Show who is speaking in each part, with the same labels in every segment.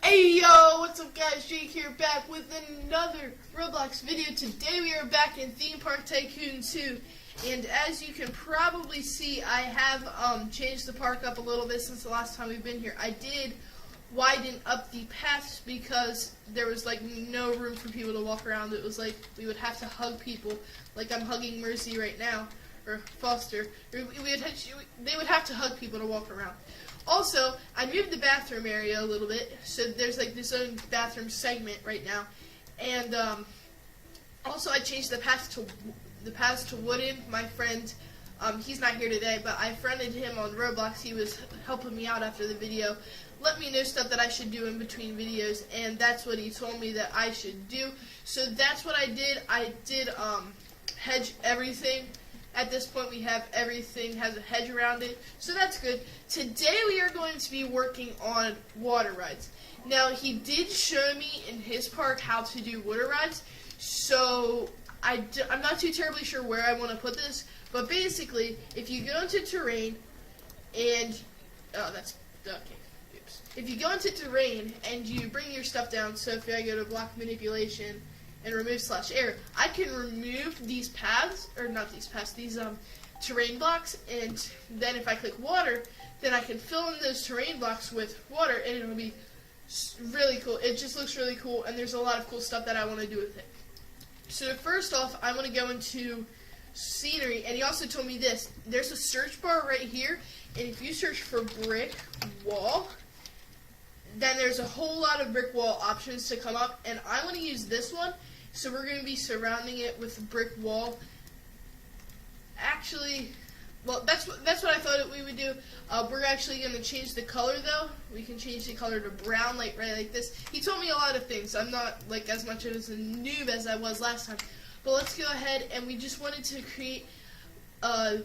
Speaker 1: Hey yo, what's up guys, Jake here back with another Roblox video. Today we are back in Theme Park Tycoon 2, and as you can probably see, I have changed the park up a little bit since the last time we've been here. I did widen up the paths because there was like no room for people to walk around. It was like we would have to hug people, like I'm hugging Mercy right now, or Foster. They would have to hug people to walk around. Also, I moved the bathroom area a little bit, so there's like this own bathroom segment right now, and also I changed the paths to wooden. My friend, he's not here today, but I friended him on Roblox. He was helping me out after the video, let me know stuff that I should do in between videos, and that's what he told me that I should do. So that's what I did. I did hedge everything. At this point, we have everything has a hedge around it, so that's good. Today, we are going to be working on water rides. Now, he did show me in his park how to do water rides, so I'm not too terribly sure where I want to put this, but basically, if you go into terrain, and, if you go into terrain, and you bring your stuff down, so if I go to block manipulation, and remove /error, I can remove these paths, or not these paths, these terrain blocks, and then if I click water, then I can fill in those terrain blocks with water, and it'll be really cool. It just looks really cool, and there's a lot of cool stuff that I want to do with it. So first off, I want to go into scenery, and he also told me this. There's a search bar right here, and if you search for brick wall, then there's a whole lot of brick wall options to come up, and I want to use this one. So we're going to be surrounding it with a brick wall. Actually, well, that's what I thought we would do. We're actually going to change the color, though. We can change the color to brown, right like this. He told me a lot of things. I'm not like as much of a noob as I was last time. But let's go ahead, and we just wanted to create,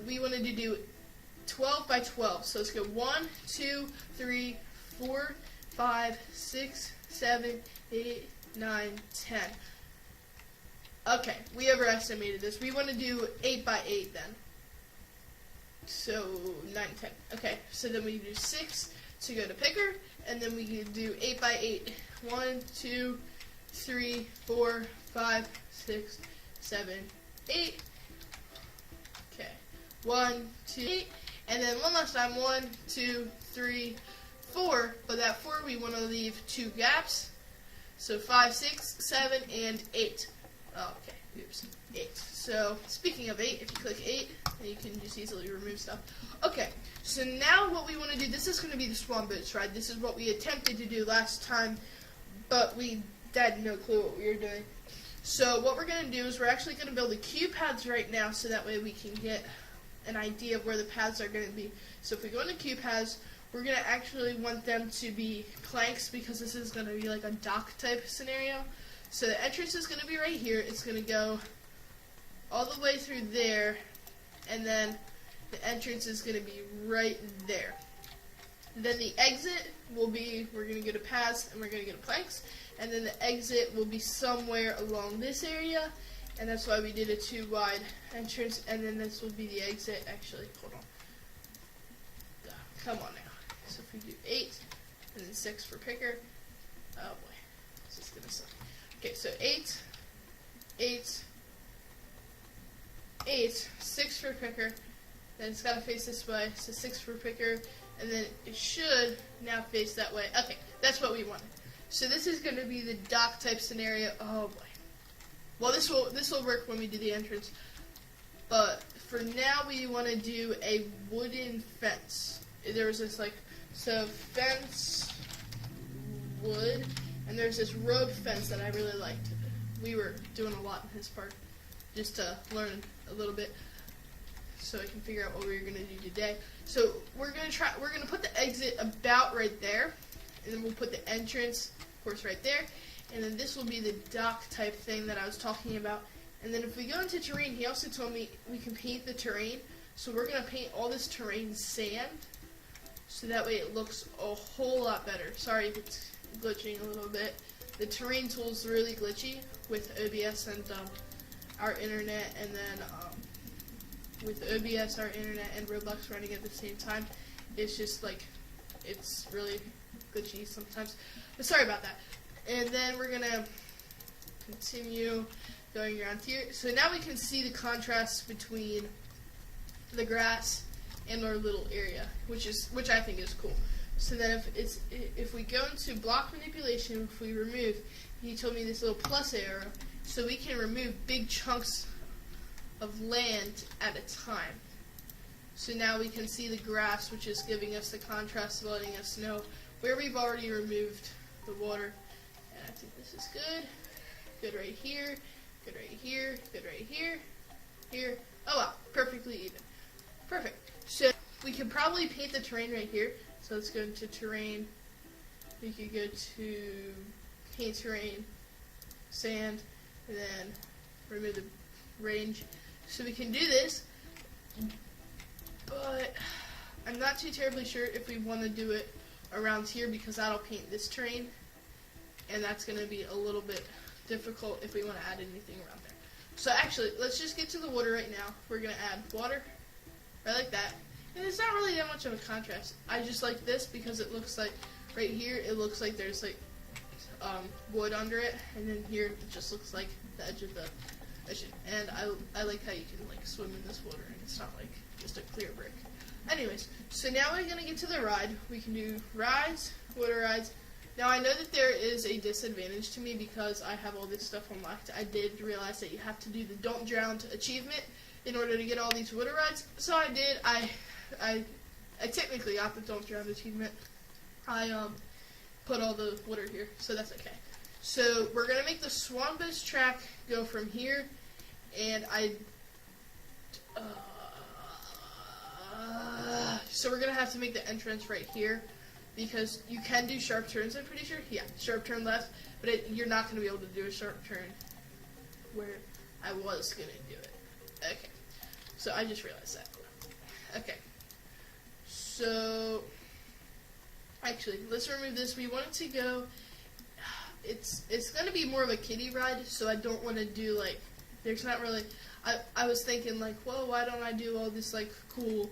Speaker 1: we wanted to do 12 by 12. So let's go 1, 2, 3, 4, 5, 6, 7, 8, 9, 10. Okay, we overestimated this. We want to do 8 by 8 then. So 9, 10. Okay, so then we do 6 to go to picker, and then we can do 8 by 8. 1, 2, 3, 4, 5, 6, 7, 8. Okay, 1, 2, 8. And then one last time, 1, 2, 3, 4. But that 4, we want to leave 2 gaps. So 5, 6, 7, and 8. Oh, okay, oops, 8. So, speaking of 8, if you click 8, then you can just easily remove stuff. Okay, so now what we want to do, this is going to be the Swan boats ride. This is what we attempted to do last time, but we had no clue what we were doing. So, what we're going to do is we're actually going to build the cube paths right now, so that way we can get an idea of where the paths are going to be. So, if we go into cube paths, we're going to actually want them to be planks, because this is going to be like a dock type scenario. So the entrance is going to be right here. It's going to go all the way through there, and then the entrance is going to be right there. Then the exit will be, we're going to go to paths, and we're going to go to planks, and then the exit will be somewhere along this area, and that's why we did a 2 wide entrance, and then this will be the exit. Actually, hold on. Come on now. So if we do 8, and then 6 for picker, oh boy, this is going to suck. Okay, so 8, 8, 8, 6 for picker, then it's got to face this way, so 6 for picker, and then it should now face that way. Okay, that's what we wanted. So this is going to be the dock type scenario. Oh boy. Well, this will work when we do the entrance, but for now we want to do a wooden fence. There was this so fence, wood, and there's this rope fence that I really liked. We were doing a lot in his park just to learn a little bit so I can figure out what we were going to do today. So we're going to put the exit about right there, and then we'll put the entrance, of course, right there, and then this will be the dock type thing that I was talking about. And then if we go into terrain, he also told me we can paint the terrain. So we're going to paint all this terrain sand, so that way it looks a whole lot better. Sorry if it's glitching a little bit. The terrain tool is really glitchy with OBS and our internet, and then with OBS, our internet, and Roblox running at the same time. It's just like, it's really glitchy sometimes. But sorry about that. And then we're gonna continue going around here. So now we can see the contrast between the grass and our little area, which I think is cool. So then if we go into block manipulation, if we remove, he told me this little plus arrow, so we can remove big chunks of land at a time. So now we can see the grass, which is giving us the contrast, letting us know where we've already removed the water. And I think this is good. Good right here, good right here, good right here, here. Oh wow, perfectly even. Perfect. So we can probably paint the terrain right here. So let's go into terrain. We could go to paint terrain, sand, and then remove the range. So we can do this, but I'm not too terribly sure if we want to do it around here because that'll paint this terrain, and that's going to be a little bit difficult if we want to add anything around there. So actually, let's just get to the water right now. We're going to add water, right like that. And it's not really that much of a contrast. I just like this because it looks like, right here, it looks like there's like wood under it, and then here it just looks like the edge of the ocean. And I like how you can like swim in this water, and it's not like just a clear brick. Anyways, so now we're going to get to the ride. We can do rides, water rides. Now I know that there is a disadvantage to me because I have all this stuff unlocked. I did realize that you have to do the Don't Drown achievement in order to get all these water rides. So I did. I technically got the Don't Drown achievement. I put all the water here, so that's okay. So we're gonna make the Swan Boat's track go from here, and so we're gonna have to make the entrance right here because you can do sharp turns. I'm pretty sure. Yeah, sharp turn left, but you're not gonna be able to do a sharp turn where I was gonna do it. Okay, so I just realized that. Okay. So, actually, let's remove this. We want it to go, it's going to be more of a kiddie ride, so I don't want to do, like, there's not really, I was thinking, like, well, why don't I do all this, like, cool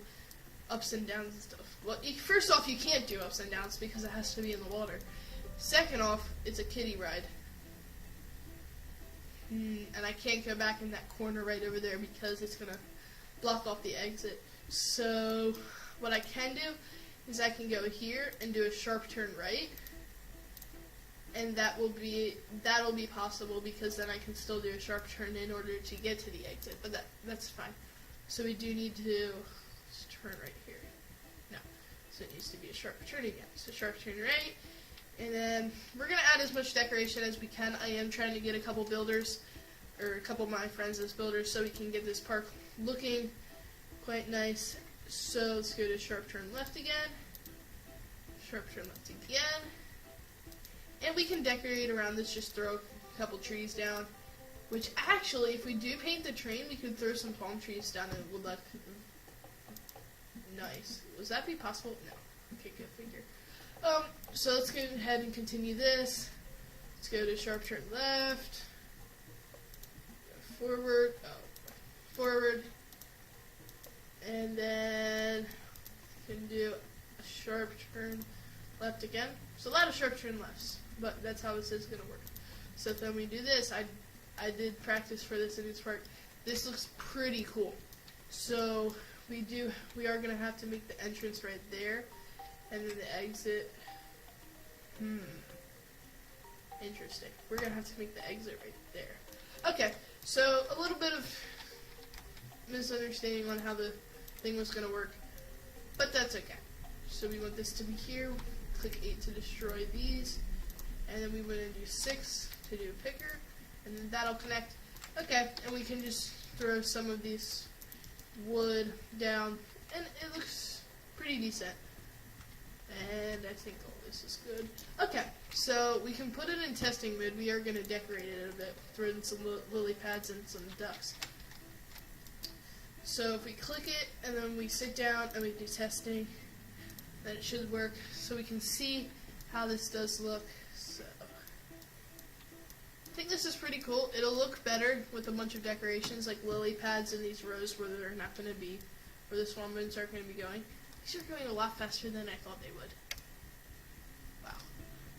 Speaker 1: ups and downs and stuff. Well, first off, you can't do ups and downs because it has to be in the water. Second off, it's a kiddie ride. And I can't go back in that corner right over there because it's going to block off the exit. So what I can do is I can go here and do a sharp turn right, and that'll be possible because then I can still do a sharp turn in order to get to the exit. But that's fine. So we do need to turn right here. No, so it needs to be a sharp turn again. So sharp turn right, and then we're gonna add as much decoration as we can. I am trying to get a couple builders, or a couple of my friends as builders, so we can get this park looking quite nice. So let's go to sharp turn left again, sharp turn left again, and we can decorate around this, just throw a couple trees down, which actually, if we do paint the train, we could throw some palm trees down and it would look nice. Would that be possible? No. Okay, good figure. So let's go ahead and continue this. Let's go to sharp turn left, go forward, forward, and then you can do a sharp turn left again. So a lot of sharp turn lefts, but that's how this is going to work. So then we do this. I did practice for this in this park. This looks pretty cool. So we are going to have to make the entrance right there, and then the exit. Interesting. We're going to have to make the exit right there. Okay, so a little bit of misunderstanding on how the thing was going to work, but that's okay. So we want this to be here. Click 8 to destroy these, and then we want to do 6 to do a picker, and then that'll connect. Okay, and we can just throw some of these wood down, and it looks pretty decent. And I think all this is good. Okay, so we can put it in testing mode. We are going to decorate it a bit, throw in some lily pads and some ducks. So if we click it, and then we sit down and we do testing, then it should work. So we can see how this does look. So I think this is pretty cool. It'll look better with a bunch of decorations like lily pads in these rows where they're not going to be, where the swan boats aren't going to be going. These are going a lot faster than I thought they would. Wow.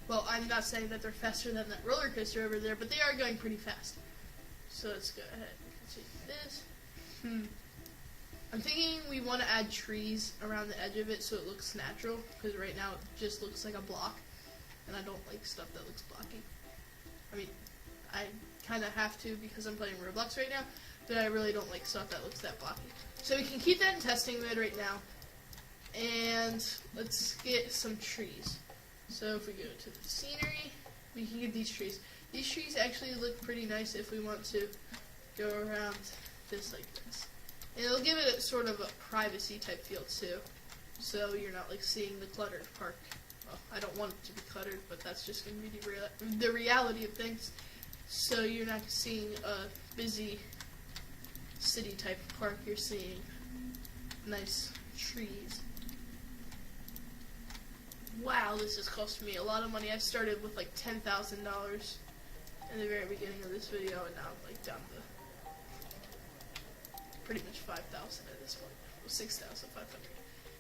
Speaker 1: Well, I'm not saying that they're faster than that roller coaster over there, but they are going pretty fast. So let's go ahead and see this. I'm thinking we want to add trees around the edge of it so it looks natural, because right now it just looks like a block, and I don't like stuff that looks blocky. I mean, I kind of have to because I'm playing Roblox right now, but I really don't like stuff that looks that blocky. So we can keep that in testing mode right now, and let's get some trees. So if we go to the scenery, we can get these trees. These trees actually look pretty nice if we want to go around this like this. And it'll give it a sort of a privacy type feel too. So you're not like seeing the cluttered park. Well, I don't want it to be cluttered, but that's just going to be the reality of things. So you're not seeing a busy city type of park, you're seeing nice trees. Wow, this has cost me a lot of money. I started with like $10,000 in the very beginning of this video, and now I'm like down to pretty much 5,000 at this point. Well, 6,500.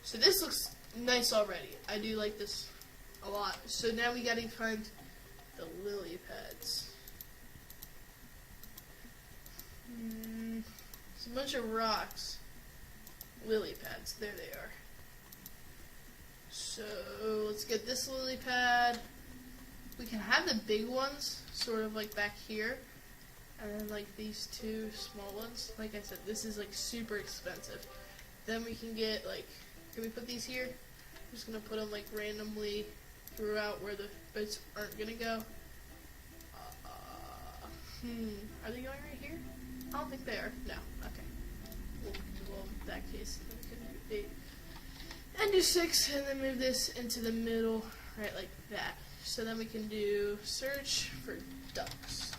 Speaker 1: So this looks nice already. I do like this a lot. So now we gotta find the lily pads. It's a bunch of rocks. Lily pads. There they are. So let's get this lily pad. We can have the big ones sort of like back here, and then like these two small ones. Like I said, this is like super expensive. Then we can get like, can we put these here? I'm just gonna put them like randomly throughout where the boats aren't gonna go. Are they going right here? I don't think they are. No. Okay. Well, in that case, then we can do 8 and do 6, and then move this into the middle, right like that. So then we can do search for ducks.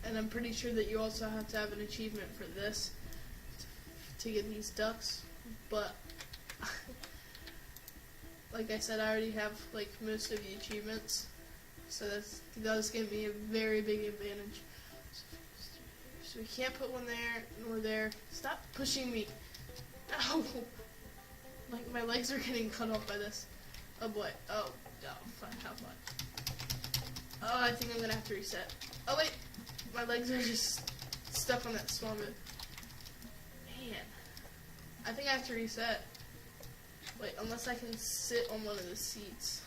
Speaker 1: And I'm pretty sure that you also have to have an achievement for this to get these ducks. But like I said, I already have like most of the achievements, so that's gonna be a very big advantage. So we can't put one there nor there. Stop pushing me. Ow! Like my legs are getting cut off by this. Oh boy. Oh, no. Fun. How fun. Oh, I think I'm gonna have to reset. Oh wait. My legs are just stuck on that Swan move. Man. I think I have to reset. Wait, unless I can sit on one of the seats.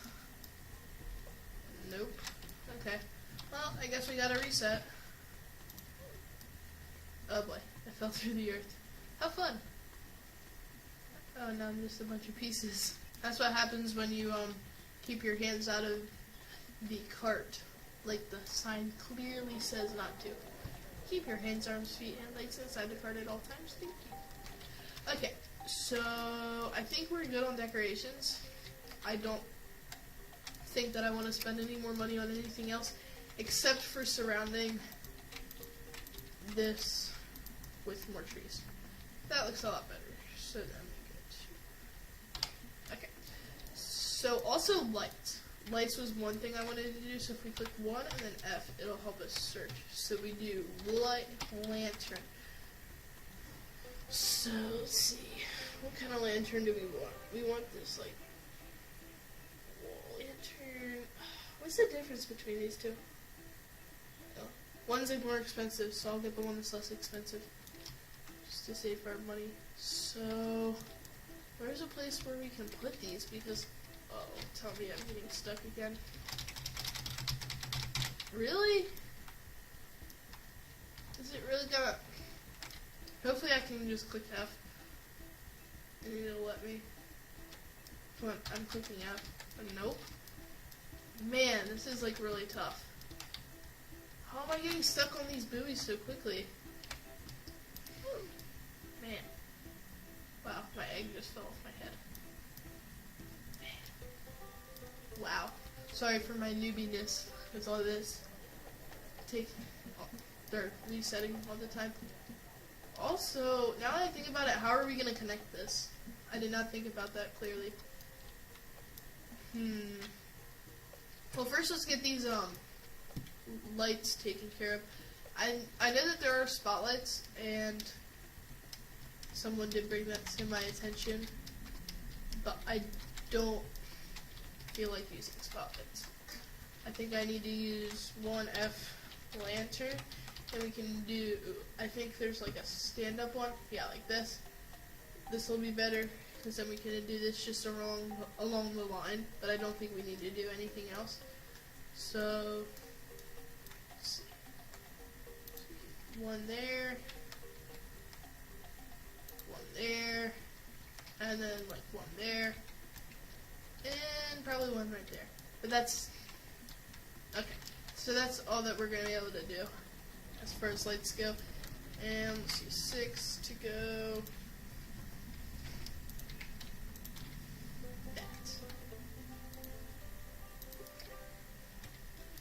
Speaker 1: Nope. Okay. Well, I guess we gotta reset. Oh boy. I fell through the earth. How fun. Oh, now I'm just a bunch of pieces. That's what happens when you keep your hands out of the cart, like the sign clearly says not to. Keep your hands, arms, feet, and legs inside the cart at all times. Thank you. Okay, so I think we're good on decorations. I don't think that I want to spend any more money on anything else, except for surrounding this with more trees. That looks a lot better. So then so also lights. Lights was one thing I wanted to do, so if we click 1 and then F, it'll help us search. So we do light lantern. So let's see, what kind of lantern do we want? We want this like wall lantern. What's the difference between these two? Oh, one's like more expensive, so I'll get the one that's less expensive, just to save our money. So where's a place where we can put these? Because oh, tell me I'm getting stuck again. Really? Is it really gonna... Hopefully I can just click F and it'll let me. Come on, I'm clicking F. Nope. Man, this is like really tough. How am I getting stuck on these buoys so quickly? Man. Wow, my egg just fell off my head. Wow. Sorry for my newbiness with all this. They're resetting all the time. Also, now that I think about it, how are we going to connect this? I did not think about that clearly. Well, first let's get these lights taken care of. I know that there are spotlights, and someone did bring that to my attention, but I don't feel like using spotlights. I think I need to use 1F lantern, and we can do, I think there's like a stand-up one, yeah, like this. This will be better, because then we can do this just along the line, but I don't think we need to do anything else. So, let's see. One there, and then like one there, and probably one right there. But that's, okay, so that's all that we're going to be able to do as far as lights go. And let's see, 6 to go.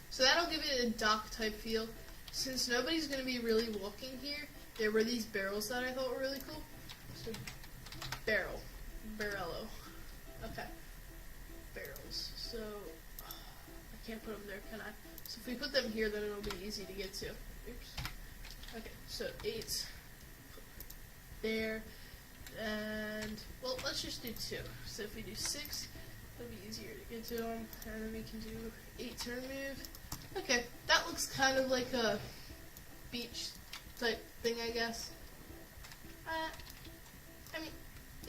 Speaker 1: So that'll give it a dock type feel. Since nobody's going to be really walking here, there were these barrels that I thought were really cool. So barrello. Okay, barrels. So I can't put them there, can I? So if we put them here, then it'll be easy to get to. Oops. Okay, so 8 there, and well, let's just do 2. So if we do 6, it'll be easier to get to them, and then we can do 8 to remove. Okay, that looks kind of like a beach type thing, I guess. I mean,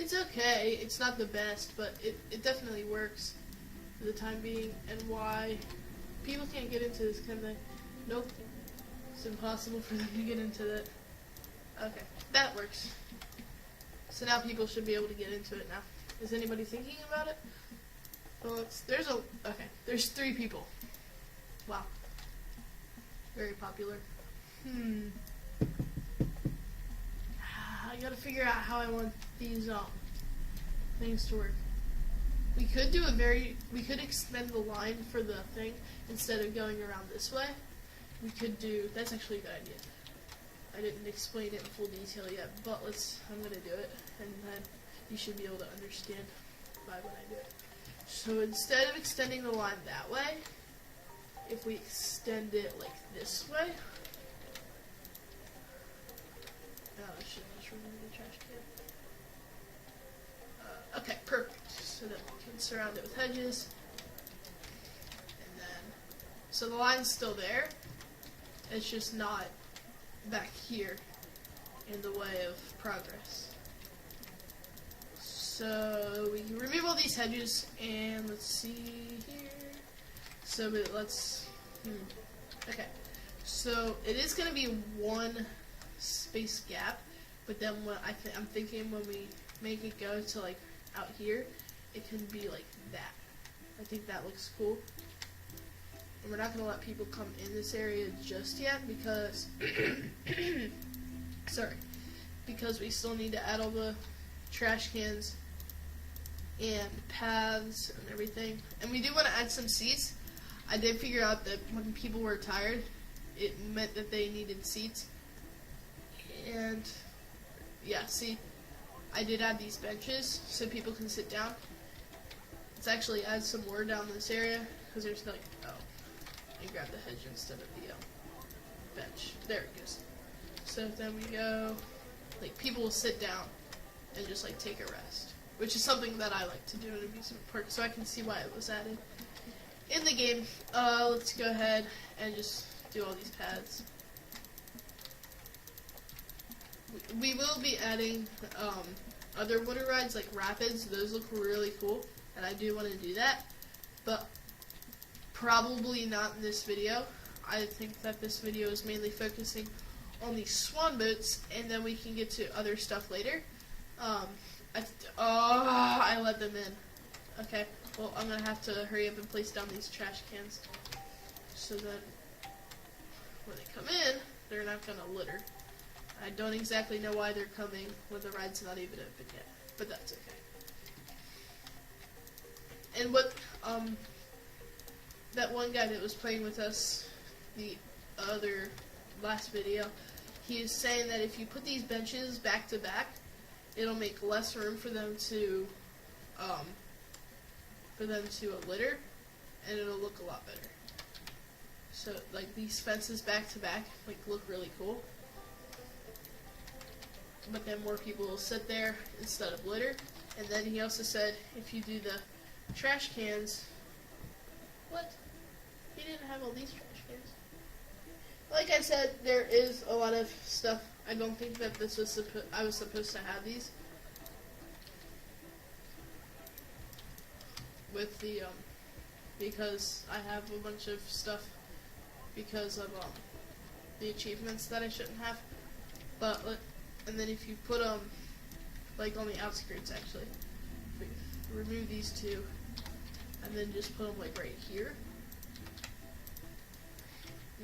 Speaker 1: it's okay. It's not the best, but it definitely works for the time being. And why people can't get into this kind of thing? Nope, it's impossible for them to get into that. Okay, that works. So now people should be able to get into it now. Is anybody thinking about it? Well, there's 3 people. Wow. Very popular. I gotta figure out how I want these things to work. We could extend the line for the thing instead of going around this way. That's actually a good idea. I didn't explain it in full detail yet, but I'm gonna do it, and then you should be able to understand when I do it. So instead of extending the line that way, if we extend it like this way, I should just remove the trash can. Okay, perfect. So that we can surround it with hedges, and then so the line's still there. It's just not back here in the way of progress. So we can remove all these hedges, and let's see here. So okay. So it is going to be 1 space gap, but then I'm thinking when we make it go to like out here, it can be like that. I think that looks cool. And we're not going to let people come in this area just yet because because we still need to add all the trash cans and paths and everything. And we do want to add some seats. I did figure out that when people were tired, it meant that they needed seats. And yeah, see, I did add these benches so people can sit down. Let's actually add some more down this area because there's like, I grabbed the hedge instead of the bench. There it goes. So then we go, like people will sit down and just like take a rest, which is something that I like to do in amusement park, so I can see why it was added in the game. Let's go ahead and just do all these paths. We will be adding other water rides like rapids. Those look really cool, and I do want to do that, but probably not in this video. I think that this video is mainly focusing on these swan boats, and then we can get to other stuff later. I let them in. Okay, well, I'm gonna have to hurry up and place down these trash cans so that when they come in, they're not gonna litter. I don't exactly know why they're coming when the ride's not even open yet, but that's okay. And what, that one guy that was playing with us, the last video, he is saying that if you put these benches back to back, it'll make less room for them to litter, and it'll look a lot better. So like these fences back to back like look really cool, but then more people will sit there instead of litter. And then he also said if you do the trash cans he didn't have all these trash cans. Like I said, there is a lot of stuff. I don't think that this was I was supposed to have these. With the, because I have a bunch of stuff because of, the achievements that I shouldn't have. But, and then if you put them, like on the outskirts actually, remove these two, and then just put them like right here,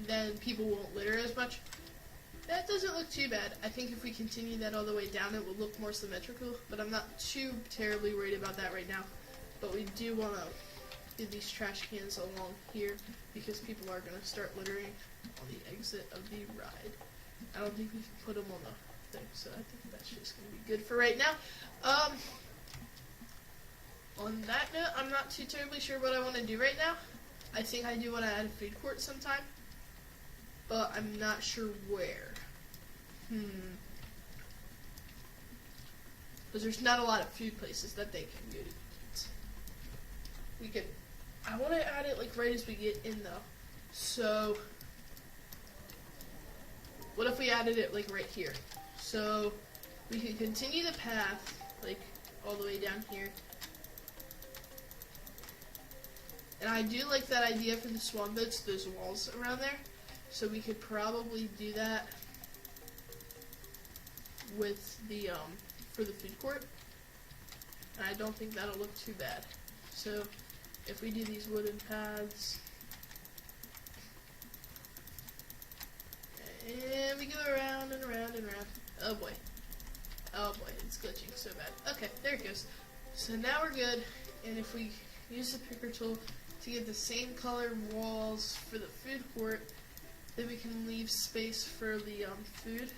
Speaker 1: then people won't litter as much. That doesn't look too bad. I think if we continue that all the way down, it will look more symmetrical, but I'm not too terribly worried about that right now. But we do want to do these trash cans along here, because people are going to start littering on the exit of the ride. I don't think we can put them on the thing, so I think that's just going to be good for right now. On that note, I'm not too terribly sure what I want to do right now. I think I do want to add a food court sometime, but I'm not sure where. Because there's not a lot of food places that they can go to eat. We could, I want to add it like right as we get in though. So, what if we added it like right here? So, we could continue the path like all the way down here. And I do like that idea for the Swan boats, those walls around there. So we could probably do that with the, for the food court. And I don't think that'll look too bad. So, if we do these wooden paths, and we go around and around and around. Oh boy. Oh boy, it's glitching so bad. Okay, there it goes. So now we're good, and if we use the picker tool to get the same color walls for the food court, then we can leave space for the food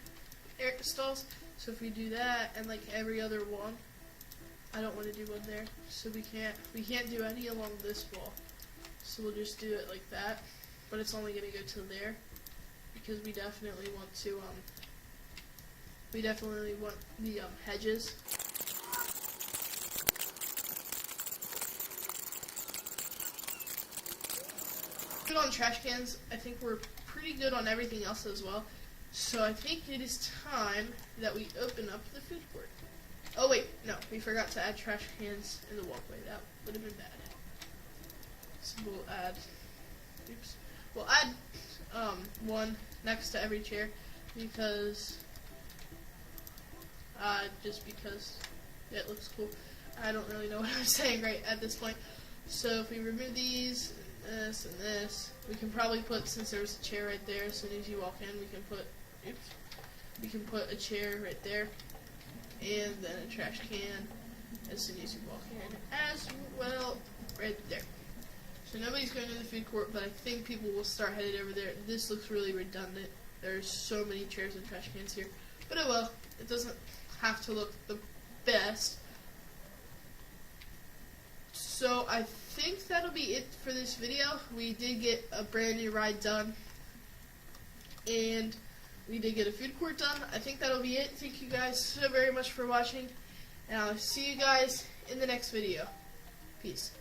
Speaker 1: stalls. So if we do that, and like every other one, I don't want to do one there, so we can't do any along this wall. So we'll just do it like that, but it's only going to go to there, because we definitely want to, we definitely want the hedges. Good on trash cans. I think we're pretty good on everything else as well. So I think it is time that we open up the food court. Oh wait, no, we forgot to add trash cans in the walkway. That would have been bad. So we'll add, we'll add one next to every chair, because just because it looks cool. I don't really know what I'm saying right at this point. So if we remove these, and this, we can probably put, since there's a chair right there, as soon as you walk in, we can put a chair right there, and then a trash can as soon as you walk in as well, right there. So nobody's going to the food court, but I think people will start headed over there. This looks really redundant. There's so many chairs and trash cans here, but oh well, it doesn't have to look the best. So I think that'll be it for this video. We did get a brand new ride done, and we did get a food court done. I think that'll be it. Thank you guys so very much for watching, and I'll see you guys in the next video. Peace.